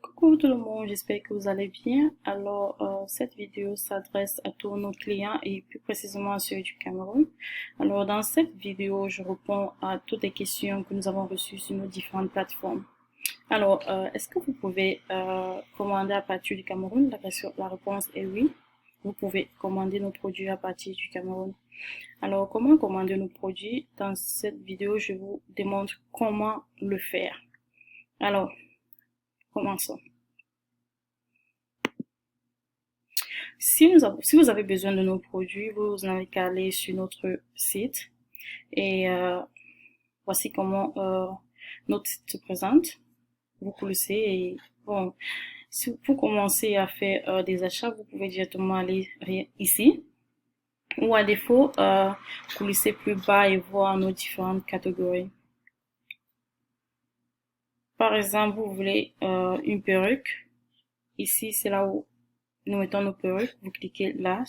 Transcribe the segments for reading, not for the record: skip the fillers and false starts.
Coucou tout le monde, j'espère que vous allez bien. Alors, cette vidéo s'adresse à tous nos clients et plus précisément à ceux du Cameroun. Alors, dans cette vidéo, je réponds à toutes les questions que nous avons reçues sur nos différentes plateformes. Alors, est-ce que vous pouvez commander à partir du Cameroun? La réponse est oui. Vous pouvez commander nos produits à partir du Cameroun. Alors, comment commander nos produits? Dans cette vidéo, je vous démontre comment le faire. Alors, commençons. Si vous avez besoin de nos produits, vous n'avez qu'à aller sur notre site et voici comment notre site se présente. Vous cliquez et bon, si vous commencez à faire des achats, vous pouvez directement aller ici ou à défaut, cliquez plus bas et voir nos différentes catégories. Par exemple, vous voulez une perruque. Ici, c'est là où nous mettons nos perruques. Vous cliquez là.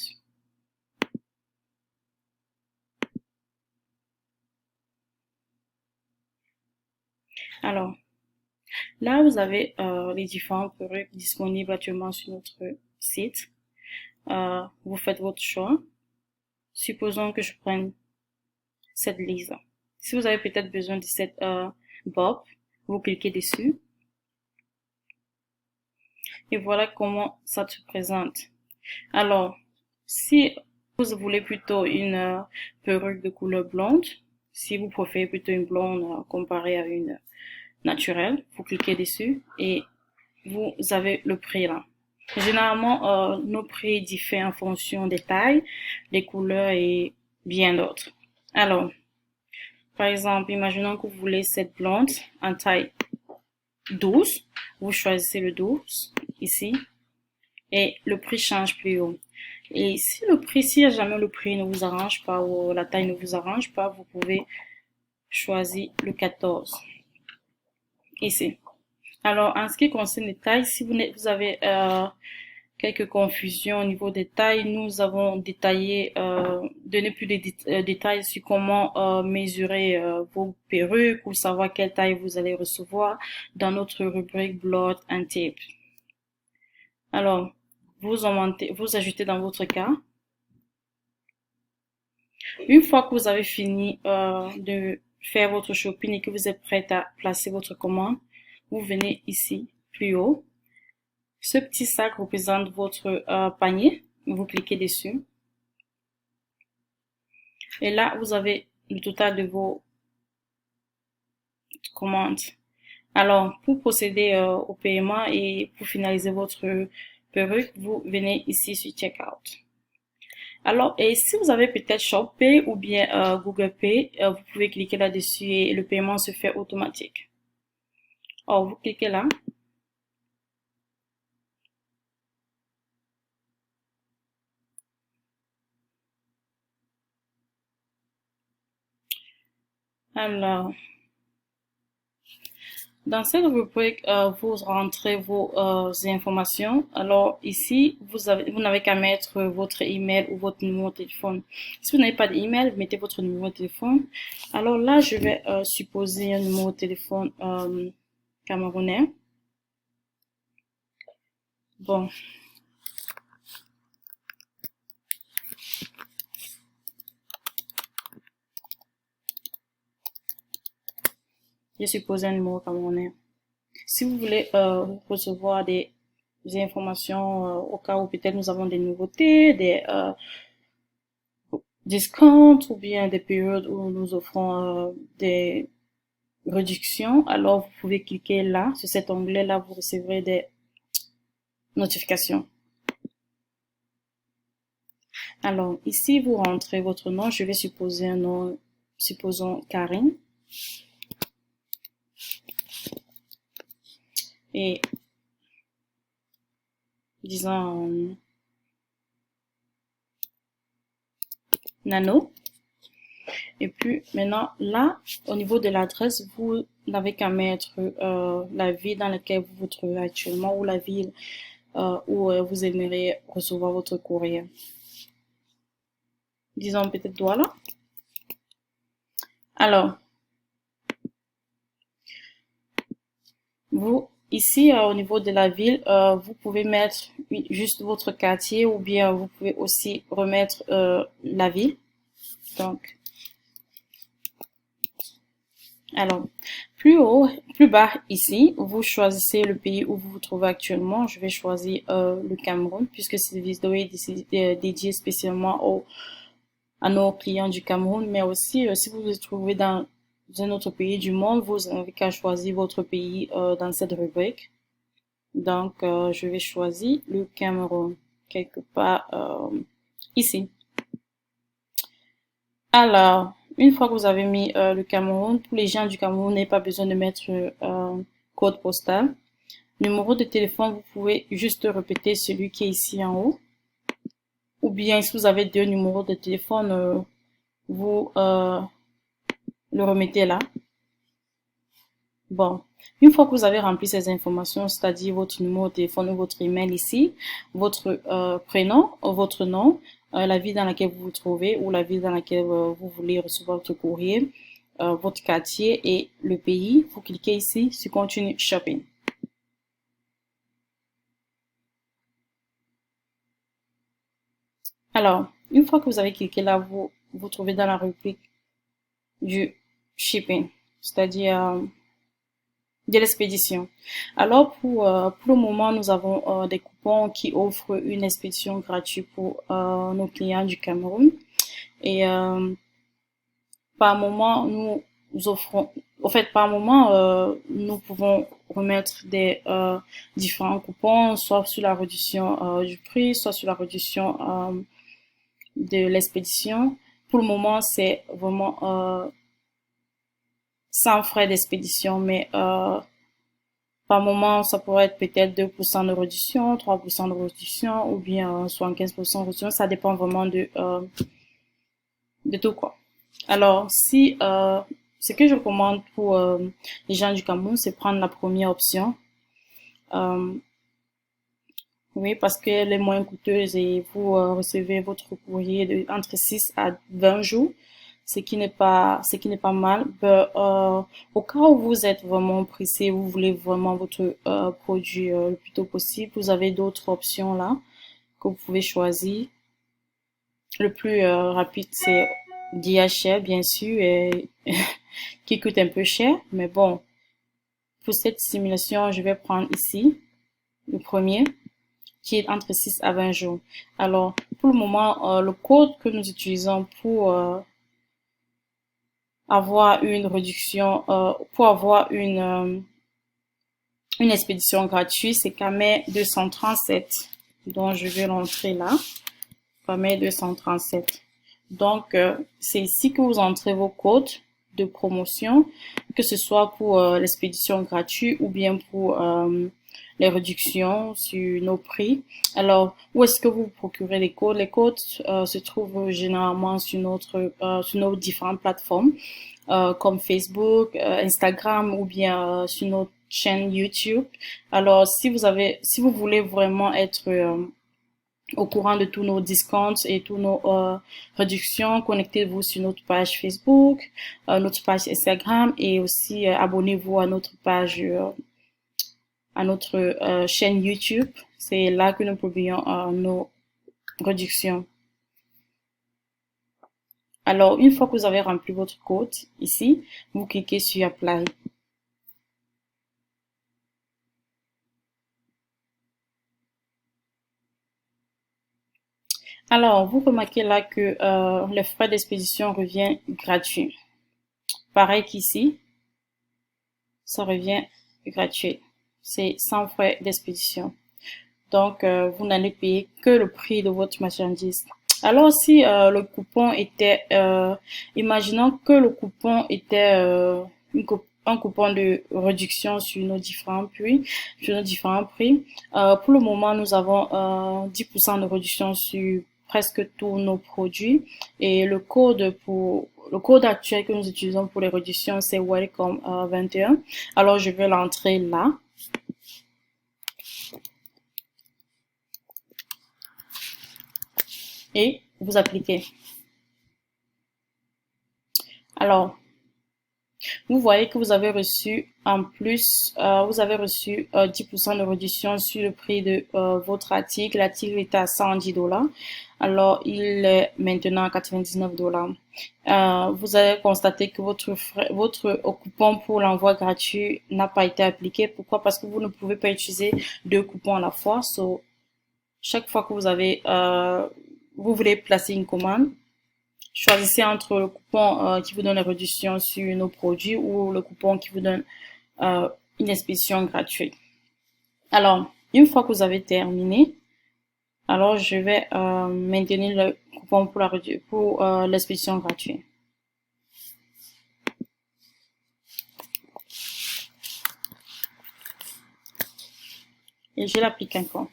Alors, là, vous avez les différentes perruques disponibles actuellement sur notre site. Vous faites votre choix. Supposons que je prenne cette lise-là. Si vous avez peut-être besoin de cette bob, vous cliquez dessus. Et voilà comment ça se présente. Alors, si vous voulez plutôt une perruque de couleur blonde, si vous préférez plutôt une blonde comparée à une naturelle, vous cliquez dessus et vous avez le prix là. Généralement, nos prix diffèrent en fonction des tailles, des couleurs et bien d'autres. Alors, par exemple, imaginons que vous voulez cette blonde en taille 12. Vous choisissez le 12 ici et le prix change plus haut. Et si jamais le prix ne vous arrange pas ou la taille ne vous arrange pas, vous pouvez choisir le 14 ici. Alors, en ce qui concerne les tailles, si vous avez quelques confusions au niveau des tailles, nous avons détaillé, donné plus de détails sur comment mesurer vos perruques ou savoir quelle taille vous allez recevoir dans notre rubrique Blood and Tape. Alors, vous ajoutez dans votre cas. Une fois que vous avez fini de faire votre shopping et que vous êtes prête à placer votre commande, vous venez ici, plus haut. Ce petit sac représente votre panier. Vous cliquez dessus. Et là, vous avez le total de vos commandes. Alors, pour procéder au paiement et pour finaliser votre perruque, vous venez ici sur Checkout. Alors, et si vous avez peut-être ShopPay ou bien Google Pay, vous pouvez cliquer là-dessus et le paiement se fait automatique. Alors, vous cliquez là. Alors, dans cette rubrique, vous rentrez vos informations. Alors ici, vous n'avez qu'à mettre votre email ou votre numéro de téléphone. Si vous n'avez pas d'email, vous mettez votre numéro de téléphone. Alors là, je vais supposer un numéro de téléphone camerounais. Bon. J'ai supposé un numéro camerounais. Si vous voulez recevoir des informations au cas où peut-être nous avons des nouveautés, des discounts ou bien des périodes où nous offrons des réductions, alors vous pouvez cliquer là, sur cet onglet-là, vous recevrez des notifications. Alors ici, vous rentrez votre nom, je vais supposer un nom, supposons Karine. Et disons Nano. Et puis maintenant, là, au niveau de l'adresse, vous n'avez qu'à mettre la ville dans laquelle vous vous trouvez actuellement ou la ville où vous aimeriez recevoir votre courrier. Disons peut-être Douala. Alors, vous Ici, au niveau de la ville, vous pouvez mettre juste votre quartier ou bien vous pouvez aussi remettre la ville. Donc, alors, plus haut, plus bas ici, vous choisissez le pays où vous vous trouvez actuellement. Je vais choisir le Cameroun puisque cette vidéo est dédiée spécialement à nos clients du Cameroun, mais aussi si vous vous trouvez dans un autre pays du monde, vous n'avez qu'à choisir votre pays dans cette rubrique. Donc, je vais choisir le Cameroun quelque part ici. Alors, une fois que vous avez mis le Cameroun, pour les gens du Cameroun, vous n'avez pas besoin de mettre code postal. Numéro de téléphone, vous pouvez juste répéter celui qui est ici en haut. Ou bien, si vous avez deux numéros de téléphone, vous le remettez là. Bon, une fois que vous avez rempli ces informations, c'est-à-dire votre numéro de téléphone ou votre email ici, votre prénom, votre nom, la ville dans laquelle vous vous trouvez ou la ville dans laquelle vous voulez recevoir votre courrier, votre quartier et le pays, vous cliquez ici sur Continue Shopping. Alors, une fois que vous avez cliqué là, vous vous trouvez dans la rubrique du shipping, c'est-à-dire de l'expédition. Alors pour le moment, nous avons des coupons qui offrent une expédition gratuite pour nos clients du Cameroun. Et par moment, nous offrons, en fait, par moment, nous pouvons remettre des différents coupons, soit sur la réduction du prix, soit sur la réduction de l'expédition. Pour le moment, c'est vraiment sans frais d'expédition, mais par moment, ça pourrait être peut-être 2% de réduction, 3% de réduction ou bien 75% de réduction. Ça dépend vraiment de tout quoi. Alors, si ce que je recommande pour les gens du Cameroun, c'est prendre la première option. Euh, oui, parce qu'elle est moins coûteuse et vous recevez votre courrier entre 6 à 20 jours, ce qui n'est pas mal. Au cas où vous êtes vraiment pressé, vous voulez vraiment votre produit le plus tôt possible, vous avez d'autres options là que vous pouvez choisir. Le plus rapide, c'est DHL, bien sûr, et qui coûte un peu cher, mais bon, pour cette simulation, je vais prendre ici le premier, qui est entre 6 à 20 jours. Alors, pour le moment, le code que nous utilisons pour avoir une réduction, pour avoir une expédition gratuite, c'est KAME 237. Donc, je vais l'entrer là. KAME 237. Donc, c'est ici que vous entrez vos codes de promotion, que ce soit pour l'expédition gratuite ou bien pour les réductions sur nos prix. Alors, où est-ce que vous procurez les codes? Les codes se trouvent généralement sur sur nos différentes plateformes comme Facebook, Instagram ou bien sur notre chaîne YouTube. Alors, si vous voulez vraiment être au courant de tous nos discounts et tous nos réductions, connectez-vous sur notre page Facebook, notre page Instagram et aussi abonnez-vous à notre page, à notre chaîne YouTube. C'est là que nous publions nos réductions. Alors, une fois que vous avez rempli votre code ici, vous cliquez sur Apply. Alors, vous remarquez là que les frais d'expédition revient gratuit. Pareil qu'ici, ça revient gratuit. C'est sans frais d'expédition. Donc, vous n'allez payer que le prix de votre marchandise. Alors, si le coupon était, imaginons que le coupon était un coupon de réduction sur nos différents prix, pour le moment, nous avons 10% de réduction sur presque tous nos produits et le code actuel que nous utilisons pour les réductions, c'est Welcome 21. Alors, je vais l'entrer là. Et vous appliquez. Alors, vous voyez que vous avez reçu en plus, vous avez reçu 10% de réduction sur le prix de votre article. L'article était à 110 dollars. Alors, il est maintenant à 99 dollars. Vous allez constater que votre coupon pour l'envoi gratuit n'a pas été appliqué. Pourquoi? Parce que vous ne pouvez pas utiliser deux coupons à la fois. So, chaque fois que vous voulez placer une commande, choisissez entre le coupon qui vous donne la réduction sur nos produits ou le coupon qui vous donne une expédition gratuite. Alors, une fois que vous avez terminé, alors je vais maintenir le coupon pour l'expédition gratuite. Et je l'applique encore.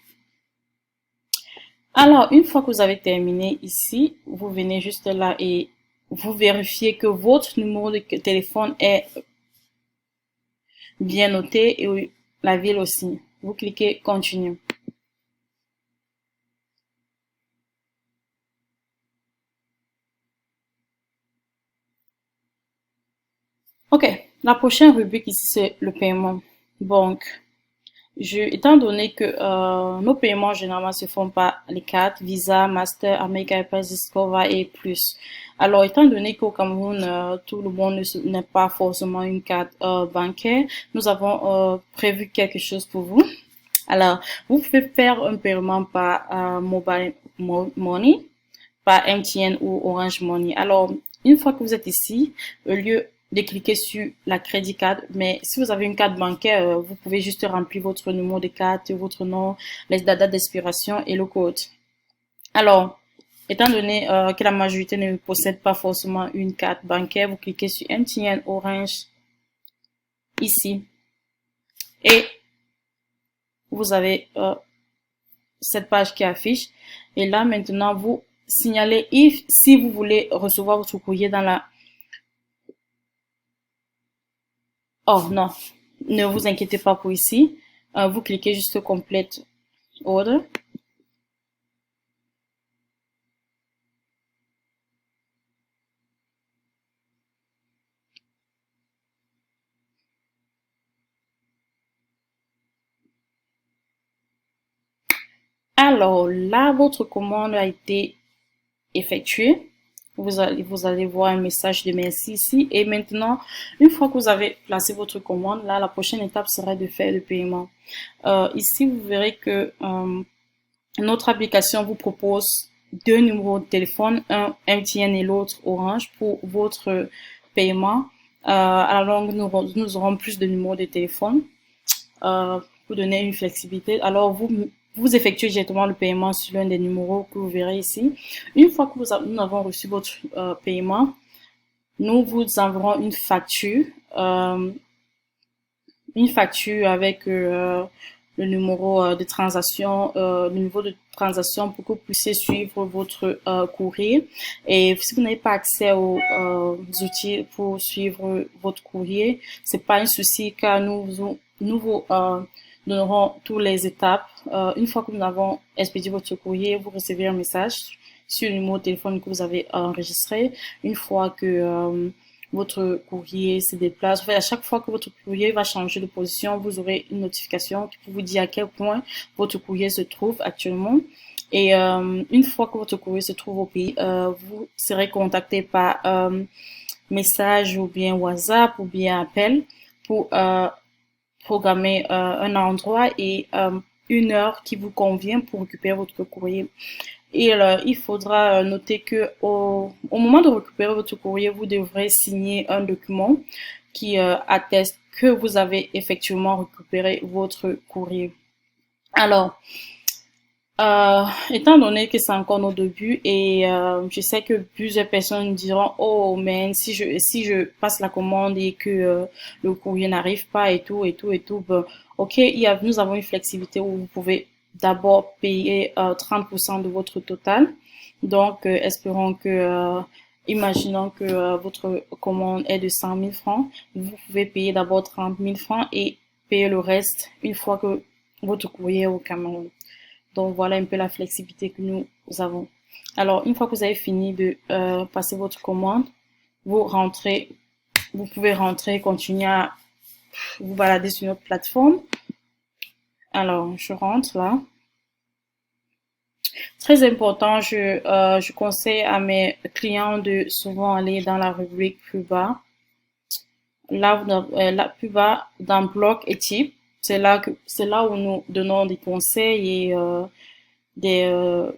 Alors, une fois que vous avez terminé ici, vous venez juste là et vous vérifiez que votre numéro de téléphone est bien noté et la ville aussi. Vous cliquez continue. Ok, la prochaine rubrique ici c'est le paiement. Donc, étant donné que nos paiements généralement se font par les cartes Visa, Master, American Express, Discover et plus. Alors, étant donné qu'au Cameroun, tout le monde n'a pas forcément une carte bancaire, nous avons prévu quelque chose pour vous. Alors, vous pouvez faire un paiement par Mobile Money, par MTN ou Orange Money. Alors, une fois que vous êtes ici, au lieu de cliquer sur la crédit card, mais si vous avez une carte bancaire, vous pouvez juste remplir votre numéro de carte, votre nom, les dates d'expiration et le code. Alors, étant donné que la majorité ne possède pas forcément une carte bancaire, vous cliquez sur MTN Orange ici et vous avez cette page qui affiche. Et là, maintenant, vous signalez si vous voulez recevoir votre courrier dans la... Oh non, ne vous inquiétez pas pour ici. Vous cliquez juste Complete Order. Alors là, votre commande a été effectuée. Vous allez voir un message de merci ici. Et maintenant, une fois que vous avez placé votre commande, là, la prochaine étape serait de faire le paiement. Ici, vous verrez que notre application vous propose deux numéros de téléphone, un MTN et l'autre Orange pour votre paiement. À la longue, nous aurons plus de numéros de téléphone pour donner une flexibilité. Alors, vous effectuez directement le paiement sur l'un des numéros que vous verrez ici. Une fois que nous avons reçu votre paiement, nous vous enverrons une facture avec le numéro de transaction, le niveau de transaction pour que vous puissiez suivre votre courrier. Et si vous n'avez pas accès aux outils pour suivre votre courrier, c'est pas un souci car nous vous donnerons toutes les étapes. Une fois que nous avons expédié votre courrier, vous recevez un message sur le numéro de téléphone que vous avez enregistré. Une fois que votre courrier se déplace. En fait, à chaque fois que votre courrier va changer de position, vous aurez une notification qui vous dit à quel point votre courrier se trouve actuellement. Et une fois que votre courrier se trouve au pays, vous serez contacté par message ou bien WhatsApp ou bien appel pour programmer un endroit et une heure qui vous convient pour récupérer votre courrier. Et il faudra noter que au moment de récupérer votre courrier, vous devrez signer un document qui atteste que vous avez effectivement récupéré votre courrier. Alors, étant donné que c'est encore nos débuts et je sais que plusieurs personnes diront oh mais si je passe la commande et que le courrier n'arrive pas et tout et tout et tout, ben, ok, nous avons une flexibilité où vous pouvez d'abord payer 30% de votre total. Donc espérons que imaginons que votre commande est de 100 000 francs, vous pouvez payer d'abord 30 000 francs et payer le reste une fois que votre courrier est au Cameroun. Donc voilà un peu la flexibilité que nous avons. Alors une fois que vous avez fini de passer votre commande, vous rentrez vous pouvez rentrer, continuer à vous balader sur notre plateforme. Alors, je rentre là. Très important, je conseille à mes clients de souvent aller dans la rubrique plus bas. Là, plus bas, dans bloc et type, c'est là où nous donnons des conseils et des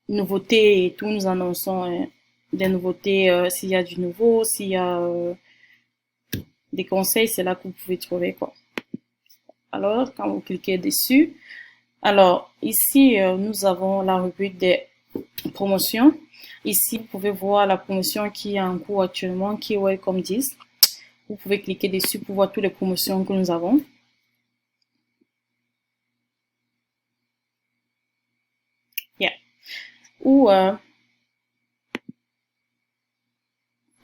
nouveautés et tout. Nous annonçons des nouveautés s'il y a du nouveau, s'il y a des conseils, c'est là que vous pouvez trouver quoi. Alors, quand vous cliquez dessus, alors ici nous avons la rubrique des promotions. Ici, vous pouvez voir la promotion qui est en cours actuellement, qui est Welcome 10. Vous pouvez cliquer dessus pour voir toutes les promotions que nous avons. Yeah. Ou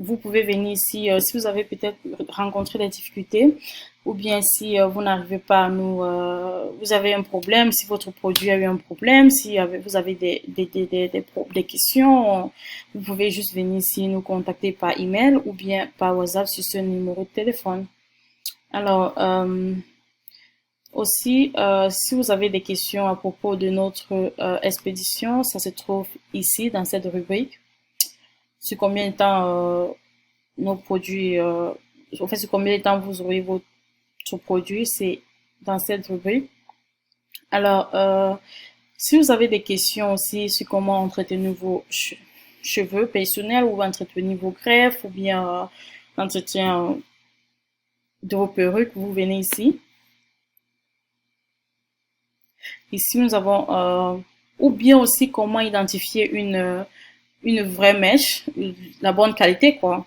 vous pouvez venir ici si vous avez peut-être rencontré des difficultés ou bien si vous n'arrivez pas à nous, vous avez un problème, si votre produit a eu un problème, si vous avez des questions, vous pouvez juste venir ici nous contacter par email ou bien par WhatsApp sur ce numéro de téléphone. Alors, aussi, si vous avez des questions à propos de notre expédition, ça se trouve ici dans cette rubrique. Sur combien de temps nos produits, en fait, sur combien de temps vous aurez votre produit, c'est dans cette rubrique. Alors, si vous avez des questions aussi sur comment entretenir vos cheveux personnels ou entretenir vos greffes ou bien l'entretien de vos perruques, vous venez ici. Ici, nous avons, ou bien aussi comment identifier une vraie mèche, la bonne qualité, quoi.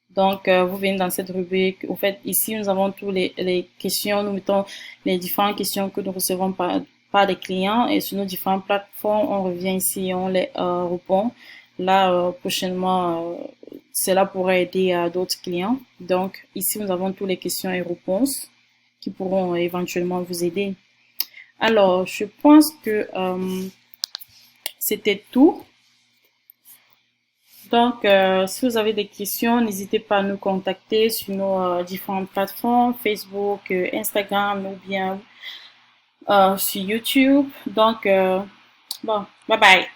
Donc, vous venez dans cette rubrique. Au fait, ici, nous avons toutes les questions. Nous mettons les différentes questions que nous recevons par des clients. Et sur nos différentes plateformes, on revient ici et on les répond. Là, prochainement, cela pourrait aider à d'autres clients. Donc, ici, nous avons toutes les questions et réponses qui pourront éventuellement vous aider. Alors, je pense que c'était tout. Donc, si vous avez des questions, n'hésitez pas à nous contacter sur nos différentes plateformes, Facebook, Instagram ou bien sur YouTube. Donc, bon, bye bye.